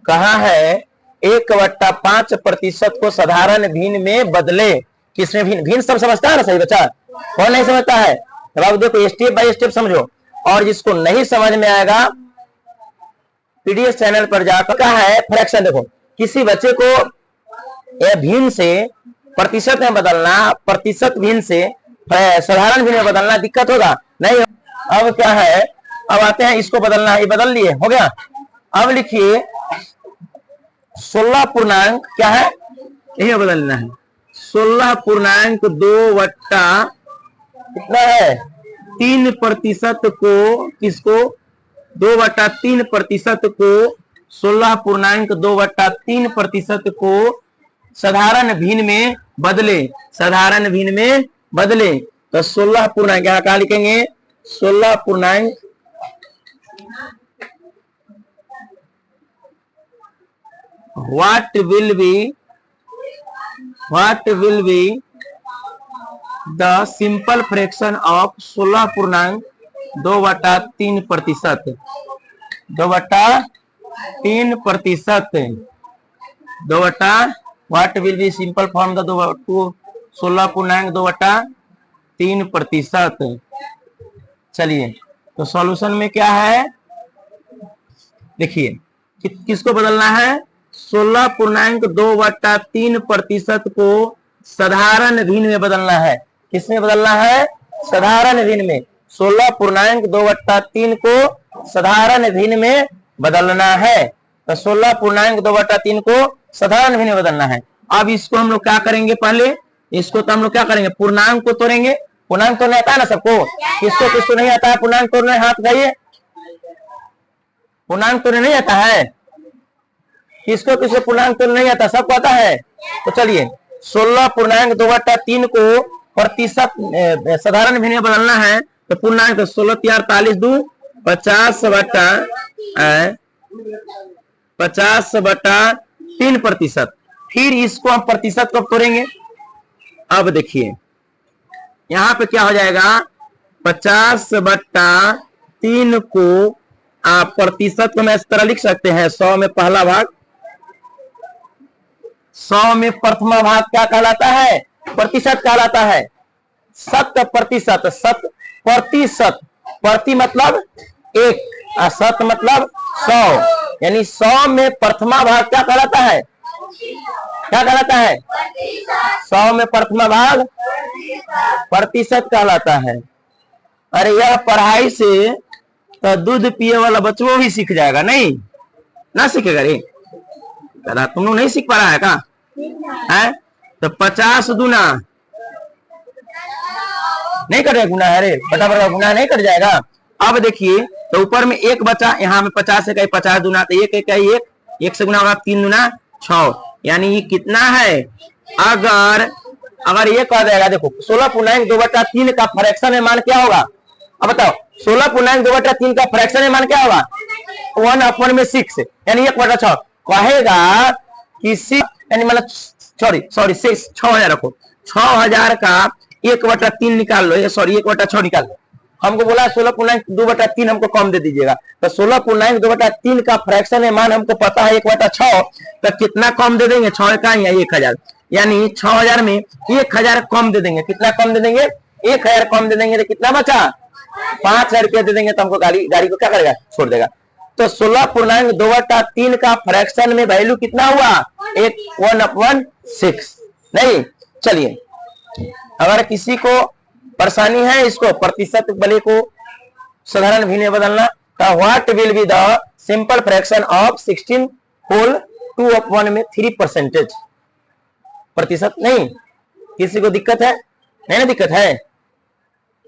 कहा है 1/5% को साधारण भिन्न में बदले। किसमें भिन्न? भिन्न सब समझता है ना सही बच्चा? कौन नहीं समझता है? अब आप देखो स्टेप बाय स्टेप समझो, और जिसको नहीं समझ में आएगा पीडीएफ चैनल पर जाकर। कहा है फ्रैक्शन, देखो किसी बच्चे को भिन्न से प्रतिशत में बदलना, प्रतिशत भिन्न से साधारण भिन्न में बदलना दिक्कत होगा नहीं? अब क्या है, अब आते हैं इसको बदलना, ये बदल लिए, हो गया। अब लिखिए 16 पूर्णांक क्या है, यही बदलना है। 16.2 वट्टा कितना है 3% को, किसको 2/3% को 16.2/3% को साधारण भिन्न में बदले, साधारण भिन्न में बदले। तो 16 पूर्णांक यहाँ कहा लिखेंगे 16 पूर्णांक what will be the simple fraction of 16.2/3%? 2/3%, what will be simple form the 16.2/3%? चलिए तो सॉल्यूशन में क्या है, देखिए किसको बदलना है, 16.2/3% को साधारण भिन्न में बदलना है। किसमें बदलना है? साधारण भिन्न में। 16.2/3 को साधारण भिन्न में बदलना है। तो 16.2/3 को साधारण भिन्न में बदलना है। अब इसको हम लोग क्या करेंगे, पहले इसको तो हम लोग क्या करेंगे, पूर्णांक को तोड़ेंगे। पूर्णांक तोड़ने आता है ना सबको? किसको किसको नहीं आता है पूर्णांक तोड़ने? हाथ उठाइए। पूर्णांक तोड़ने नहीं आता है? किसको किसको पूर्णांक तोड़ने नहीं आता? सबको आता है। तो चलिए 16.2/3 को प्रतिशत साधारण भिन्न में बदलना है। तो पूर्णांक 16 × 48 = 50/3%। फिर इसको हम प्रतिशत कब तोड़ेंगे? अब देखिए यहाँ पे क्या हो जाएगा, 50/3 को आप प्रतिशत को मैं इस तरह लिख सकते हैं, 100 में पहला भाग, 100 में प्रथमा भाग क्या कहलाता है? प्रतिशत कहलाता है। 100%, 100%, प्रति मतलब 1 और 100 मतलब 100, यानी 100 में प्रथमा भाग क्या कहलाता है? क्या कहलाता है? 100 में प्रथमा भाग प्रतिशत कहलाता है। अरे यह पढ़ाई से तो दूध पिए वाला बच्चों भी सीख जाएगा, नहीं ना सीखेगा रे? तुम लोग नहीं सीख पा रहा है का? है तो 50 गुना नहीं कटेगा, गुना है रे, बटा गुना नहीं कट जाएगा। अब देखिए तो ऊपर में एक बचा, यहाँ में 50 से कहीं 50 गुना, तो एक एक से गुना होगा 3 गुना 6, यानी ये कितना है? अगर ये कह देगा, देखो 16.2/3 का फ्रैक्शन में मान क्या होगा? अब बताओ 16.2/3 का फ्रैक्शन में मान क्या होगा? 1/6, यानी 1/6 कहेगा किसी, यानी मतलब सॉरी 6000 रखो, 6000 का 1/3 निकाल लो, सॉरी 1/6 निकाल लो। हमको बोला 16.2/3 हमको कम दे दीजिएगा। तो 16.2/3 का फ्रैक्शन में मान हमको पता है 1/6, तो कितना कम दे देंगे? 6 का या 1000, यानी 6000 में 1000 कम दे देंगे। कितना कम दे देंगे? 1000 कम दे देंगे। तो कितना बचा? 5000 रुपया दे देंगे। तो हमको गाड़ी को क्या करेगा? छोड़ देगा। तो 16.2/3 का फ्रैक्शन में वैल्यू कितना हुआ? 1/6। नहीं, चलिए अगर किसी को परेशानी है इसको प्रतिशत वाले को साधारण भिन्न में बदलना, तो what will be the simple fraction of 16 whole 2/1 में 3%? प्रतिशत नहीं, किसी को दिक्कत है? नहीं ना दिक्कत है?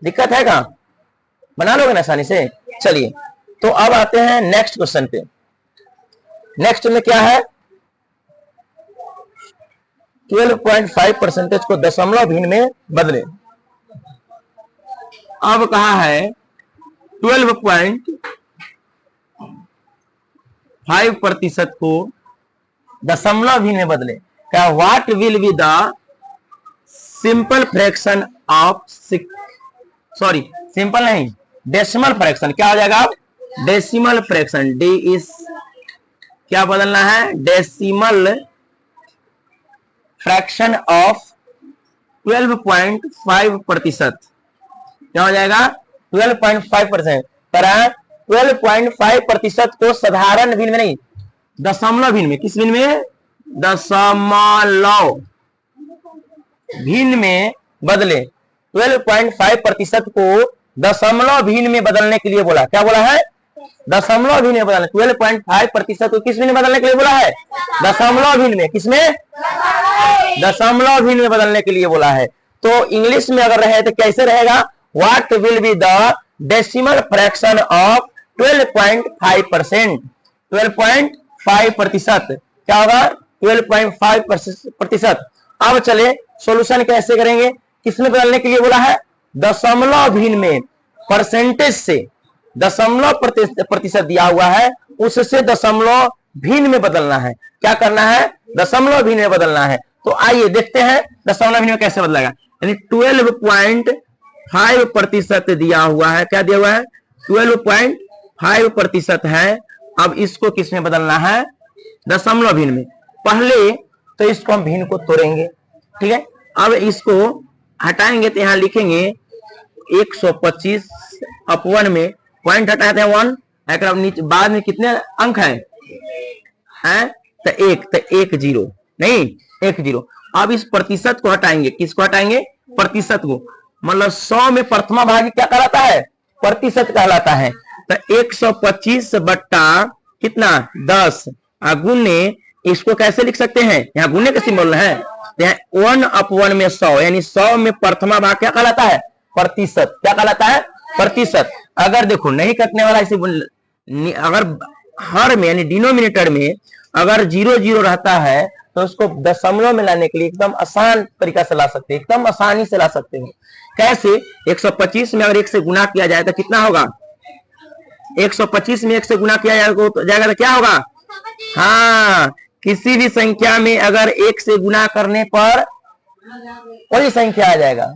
दिक्कत है कहाँ? बना लोगे ना आसानी से। चलिए तो अब आते हैं नेक्स्ट क्वेश्चन पे। नेक्स्ट में क्या है, 12.5% को दशमलव भिन्न में बदले। अब कहा है 12.5% को दशमलव भिन्न में बदले। क्या what will be the simple fraction of, simple नहीं, डेसिमल फ्रैक्शन। क्या हो जाएगा? डेसिमल फ्रैक्शन, D is क्या बदलना है? Decimal fraction of 12.5%। क्या हो जाएगा? 12.5%। 12.5% को साधारण भिन्न में नहीं, दशमलव भिन्न में। किस भिन्न में? दशमलव भिन्न में बदले। 12.5% को दशमलव भिन्न में बदलने के लिए बोला। क्या बोला है? दशमलव भिन्न में बदलने। 12.5% को किस भिन्न में बदलने के लिए बोला है? दशमलव भिन्न में। किसमें? दशमलव भिन्न में बदलने के लिए बोला है। तो इंग्लिश में अगर रहे तो कैसे रहेगा? What will be the decimal fraction of 12.5%? 12.5%। क्या होगा? 12.5%। अब चले सॉल्यूशन कैसे करेंगे? किसमें बदलने के लिए बोला है? दशमलव भिन्न में। परसेंटेज से दशमलव प्रतिशत दिया हुआ है, उससे दशमलव भिन्न में बदलना है। क्या करना है? दशमलव भिन्न में बदलना है। तो आइए देखते हैं दशमलव भिन्न में कैसे बदलेगा। यानी 12.5% दिया हुआ है। क्या दिया हुआ है? 12.5% है। अब इसको किस में बदलना है? दशमलव भिन्न में। पहले तो इसको हम भिन्न को तोड़ेंगे, ठीक है। अब इसको हटाएंगे तो यहां लिखेंगे 125 अपवन में पॉइंट हटाते हैं 1, नीचे बाद में कितने अंक हैं? तो एक जीरो नहीं, 1 0। अब इस प्रतिशत को हटाएंगे। किसको हटाएंगे? प्रतिशत को। मतलब 100 में प्रथमा भागी क्या कहलाता है? प्रतिशत कहलाता है। तो 125 बट्टा कितना? 10 गुने, इसको कैसे लिख सकते हैं? यहाँ गुने का सिंबल है। 1/1 में 100, यानी 100 में प्रथमा भाग क्या कहलाता है? प्रतिशत। क्या कहलाता है? प्रतिशत। अगर देखो नहीं कटने वाला इसे, अगर हर में यानी डिनोमिनेटर में अगर 0 0 रहता है तो उसको दशमलव में लाने के लिए एकदम आसान तरीका से ला सकते हैं, एकदम आसानी से ला सकते हैं। कैसे? 125 में अगर 1 से गुना किया जाए तो कितना होगा? 125 में 1 से गुना किया जाएगा तो क्या होगा? हाँ, किसी भी संख्या में अगर 1 से गुना करने पर कोई संख्या आ जाएगा।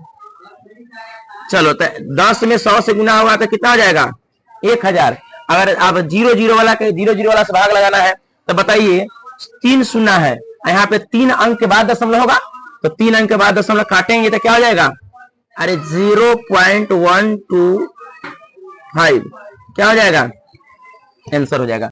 चलो तो 10 में 100 से गुना होगा तो कितना हो जाएगा? 1000। अगर आप 0 0 वाला के 0 0 वाला से भाग लगाना है तो बताइए 3 शून्य है, यहाँ पे 3 अंक के बाद दशमलव होगा, तो 3 अंक के बाद दशमलव काटेंगे तो क्या हो जाएगा? अरे 0.125 क्या हो जाएगा? आंसर हो जाएगा।